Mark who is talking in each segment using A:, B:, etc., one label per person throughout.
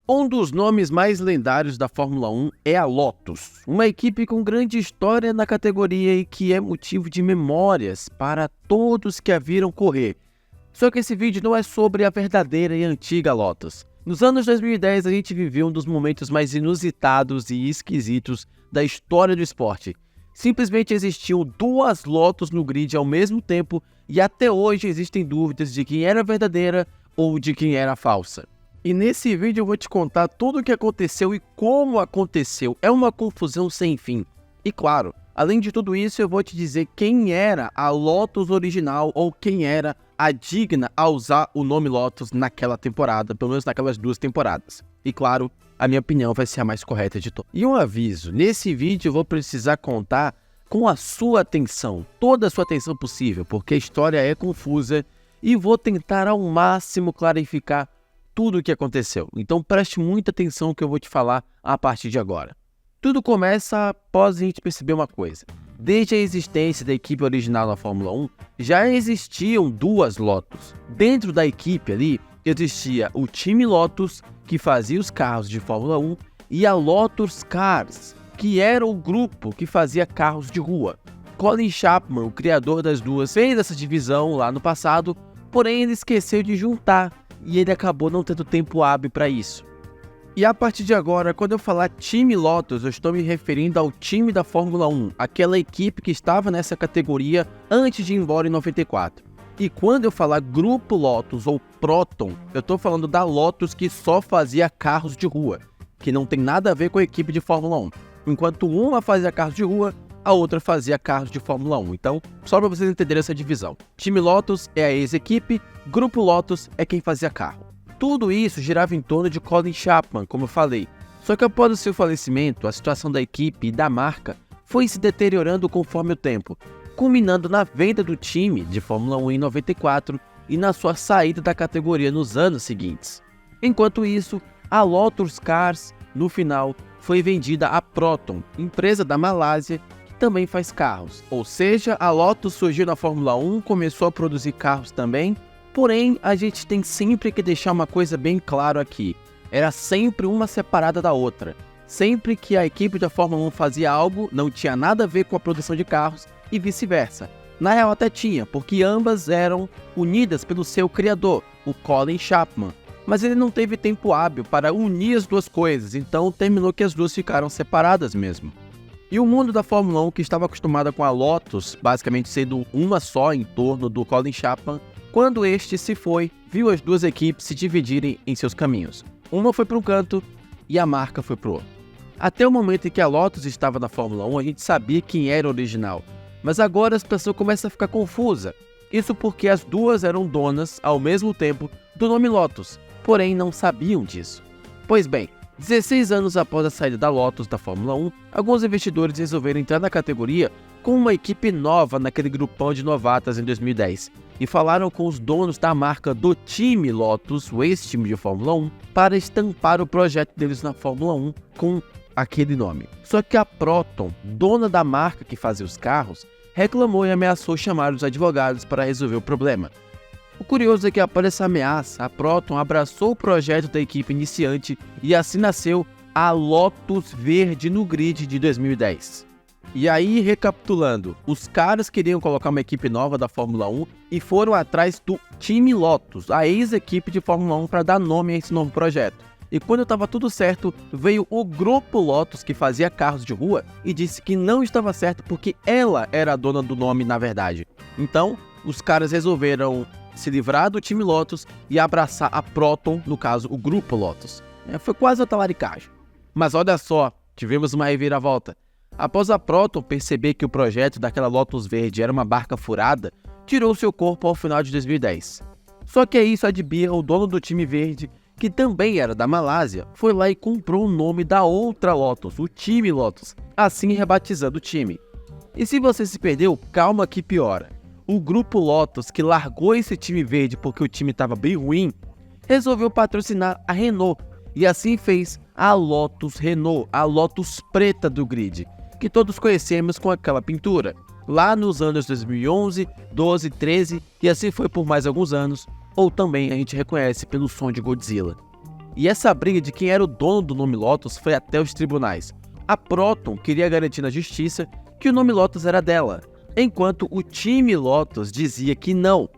A: Um dos nomes mais lendários da Fórmula 1 é a Lotus, uma equipe com grande história na categoria e que é motivo de memórias para todos que a viram correr. Só que esse vídeo não é sobre a verdadeira e antiga Lotus. Nos anos 2010 a gente viveu um dos momentos mais inusitados e esquisitos da história do esporte. Simplesmente existiam duas Lotus no grid ao mesmo tempo e até hoje existem dúvidas de quem era verdadeira ou de quem era falsa. E nesse vídeo eu vou te contar tudo o que aconteceu e como aconteceu. É uma confusão sem fim. E claro, além de tudo isso, eu vou te dizer quem era a Lotus original ou quem era a digna a usar o nome Lotus naquela temporada, pelo menos naquelas duas temporadas. E claro, a minha opinião vai ser a mais correta de todas. E um aviso, nesse vídeo eu vou precisar contar com a sua atenção, toda a sua atenção possível, porque a história é confusa e vou tentar ao máximo clarificar tudo o que aconteceu. Então preste muita atenção no que eu vou te falar a partir de agora. Tudo começa após a gente perceber uma coisa. Desde a existência da equipe original da Fórmula 1, já existiam duas Lotus. Dentro da equipe ali, existia o time Lotus, que fazia os carros de Fórmula 1, e a Lotus Cars, que era o grupo que fazia carros de rua. Colin Chapman, o criador das duas, fez essa divisão lá no passado, porém ele esqueceu de juntar, e ele acabou não tendo tempo hábil para isso. E a partir de agora, quando eu falar time Lotus, eu estou me referindo ao time da Fórmula 1, aquela equipe que estava nessa categoria antes de ir embora em 94. E quando eu falar grupo Lotus ou Proton, eu estou falando da Lotus que só fazia carros de rua, que não tem nada a ver com a equipe de Fórmula 1. Enquanto uma fazia carros de rua, a outra fazia carros de Fórmula 1. Então, só para vocês entenderem essa divisão. Time Lotus é a ex-equipe, Grupo Lotus é quem fazia carro. Tudo isso girava em torno de Colin Chapman, como eu falei. Só que após o seu falecimento, a situação da equipe e da marca foi se deteriorando conforme o tempo, culminando na venda do time de Fórmula 1 em 94 e na sua saída da categoria nos anos seguintes. Enquanto isso, a Lotus Cars, no final, foi vendida à Proton, empresa da Malásia, que também faz carros. Ou seja, a Lotus surgiu na Fórmula 1, começou a produzir carros também. Porém, a gente tem sempre que deixar uma coisa bem clara aqui. Era sempre uma separada da outra. Sempre que a equipe da Fórmula 1 fazia algo, não tinha nada a ver com a produção de carros e vice-versa. Na real até tinha, porque ambas eram unidas pelo seu criador, o Colin Chapman. Mas ele não teve tempo hábil para unir as duas coisas, então terminou que as duas ficaram separadas mesmo. E o mundo da Fórmula 1, que estava acostumado com a Lotus, basicamente sendo uma só em torno do Colin Chapman, quando este se foi, viu as duas equipes se dividirem em seus caminhos. Uma foi para um canto e a marca foi para o outro. Até o momento em que a Lotus estava na Fórmula 1, a gente sabia quem era o original. Mas agora a situação começa a ficar confusa. Isso porque as duas eram donas, ao mesmo tempo, do nome Lotus, porém não sabiam disso. Pois bem, 16 anos após a saída da Lotus da Fórmula 1, alguns investidores resolveram entrar na categoria com uma equipe nova naquele grupão de novatas em 2010 e falaram com os donos da marca do time Lotus, o ex-time de Fórmula 1, para estampar o projeto deles na Fórmula 1 com aquele nome. Só que a Proton, dona da marca que fazia os carros, reclamou e ameaçou chamar os advogados para resolver o problema. O curioso é que após essa ameaça, a Proton abraçou o projeto da equipe iniciante e assim nasceu a Lotus Verde no grid de 2010. E aí, recapitulando, os caras queriam colocar uma equipe nova da Fórmula 1 e foram atrás do time Lotus, a ex-equipe de Fórmula 1, para dar nome a esse novo projeto. E quando estava tudo certo, veio o Grupo Lotus, que fazia carros de rua, e disse que não estava certo porque ela era a dona do nome na verdade. Então, os caras resolveram se livrar do time Lotus e abraçar a Proton, no caso, o Grupo Lotus. Foi quase uma talaricagem. Mas olha só, tivemos uma reviravolta. Após a Proton perceber que o projeto daquela Lotus Verde era uma barca furada, tirou seu corpo ao final de 2010. Só que aí só de birra, o dono do time verde, que também era da Malásia, foi lá e comprou o nome da outra Lotus, o time Lotus, assim rebatizando o time. E se você se perdeu, calma que piora. O Grupo Lotus, que largou esse time verde porque o time estava bem ruim, resolveu patrocinar a Renault, e assim fez a Lotus Renault, a Lotus preta do grid, que todos conhecemos com aquela pintura, lá nos anos 2011, 12, 13 e assim foi por mais alguns anos, ou também a gente reconhece pelo som de Godzilla. E essa briga de quem era o dono do nome Lotus foi até os tribunais. A Proton queria garantir na justiça que o nome Lotus era dela, enquanto o time Lotus dizia que não.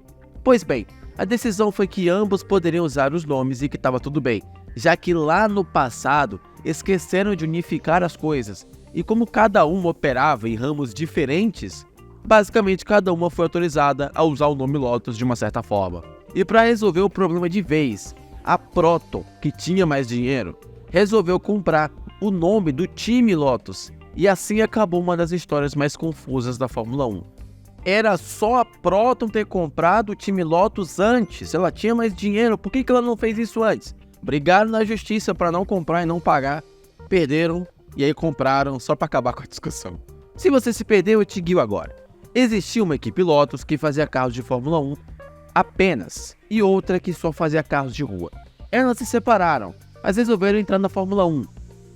A: Pois bem, a decisão foi que ambos poderiam usar os nomes e que estava tudo bem, já que lá no passado esqueceram de unificar as coisas, e como cada uma operava em ramos diferentes, basicamente cada uma foi autorizada a usar o nome Lotus de uma certa forma. E para resolver o problema de vez, a Proton, que tinha mais dinheiro, resolveu comprar o nome do time Lotus, e assim acabou uma das histórias mais confusas da Fórmula 1. Era só a Proton ter comprado o time Lotus antes, ela tinha mais dinheiro, por que ela não fez isso antes? Brigaram na justiça para não comprar e não pagar, perderam e aí compraram só para acabar com a discussão. Se você se perdeu, eu te guio agora. Existia uma equipe Lotus que fazia carros de Fórmula 1 apenas, e outra que só fazia carros de rua. Elas se separaram, mas resolveram entrar na Fórmula 1.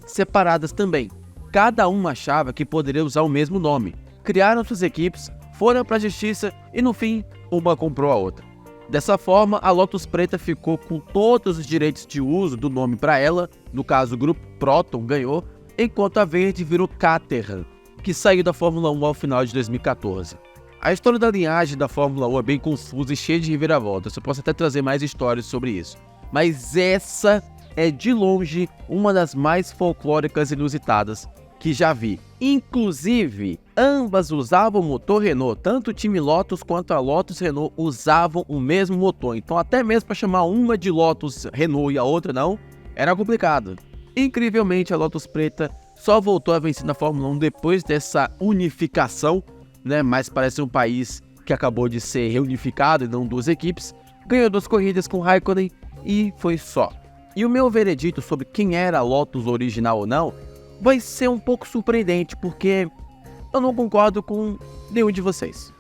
A: Separadas também, cada uma achava que poderia usar o mesmo nome. Criaram suas equipes, foram para a justiça e no fim, uma comprou a outra. Dessa forma, a Lotus Preta ficou com todos os direitos de uso do nome para ela, no caso o grupo Proton ganhou, enquanto a Verde virou Caterham, que saiu da Fórmula 1 ao final de 2014. A história da linhagem da Fórmula 1 é bem confusa e cheia de reviravoltas, eu posso até trazer mais histórias sobre isso. Mas essa é de longe uma das mais folclóricas e inusitadas que já vi. Inclusive, ambas usavam motor Renault, tanto o time Lotus quanto a Lotus Renault usavam o mesmo motor, então até mesmo para chamar uma de Lotus Renault e a outra não, era complicado. Incrivelmente, a Lotus Preta só voltou a vencer na Fórmula 1 depois dessa unificação, né? Mas parece um país que acabou de ser reunificado e não duas equipes, ganhou 2 corridas com Raikkonen e foi só. E o meu veredito sobre quem era a Lotus original ou não vai ser um pouco surpreendente, porque eu não concordo com nenhum de vocês.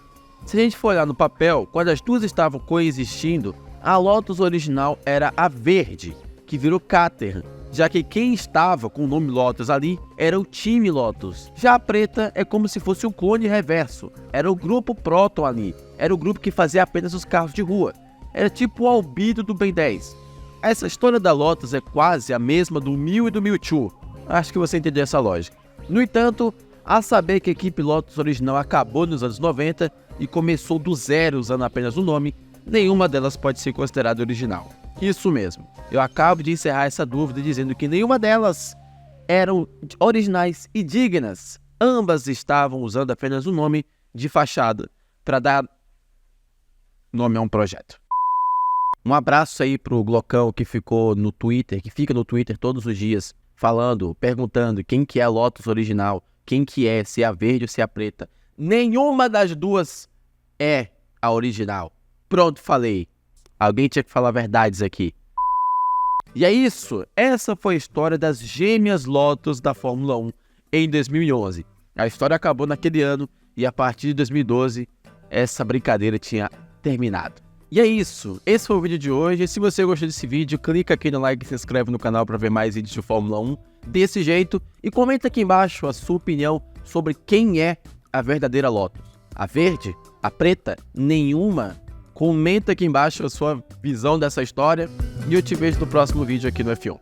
A: Se a gente for olhar no papel, quando as duas estavam coexistindo, a Lotus original era a Verde, que virou Caterham, já que quem estava com o nome Lotus ali era o time Lotus. Já a Preta é como se fosse um clone reverso, era o grupo Proton ali, era o grupo que fazia apenas os carros de rua, era tipo o Albedo do Ben 10. Essa história da Lotus é quase a mesma do Mil e do Mewtwo. Acho que você entendeu essa lógica. No entanto, a saber que a equipe Lotus original acabou nos anos 90 e começou do zero usando apenas o nome, nenhuma delas pode ser considerada original. Isso mesmo, eu acabo de encerrar essa dúvida dizendo que nenhuma delas eram originais e dignas. Ambas estavam usando apenas o nome de fachada para dar nome a um projeto. Um abraço aí pro Glocão que ficou no Twitter, que fica no Twitter todos os dias, falando, perguntando quem que é a Lotus original, quem que é, se é a verde ou se é a preta. Nenhuma das duas é a original. Pronto, falei. Alguém tinha que falar verdades aqui. E é isso. Essa foi a história das gêmeas Lotus da Fórmula 1 em 2011. A história acabou naquele ano e a partir de 2012 essa brincadeira tinha terminado. E é isso, esse foi o vídeo de hoje. Se você gostou desse vídeo, clica aqui no like e se inscreve no canal para ver mais vídeos de Fórmula 1 desse jeito. E comenta aqui embaixo a sua opinião sobre quem é a verdadeira Lotus. A verde? A preta? Nenhuma? Comenta aqui embaixo a sua visão dessa história. E eu te vejo no próximo vídeo aqui no F1.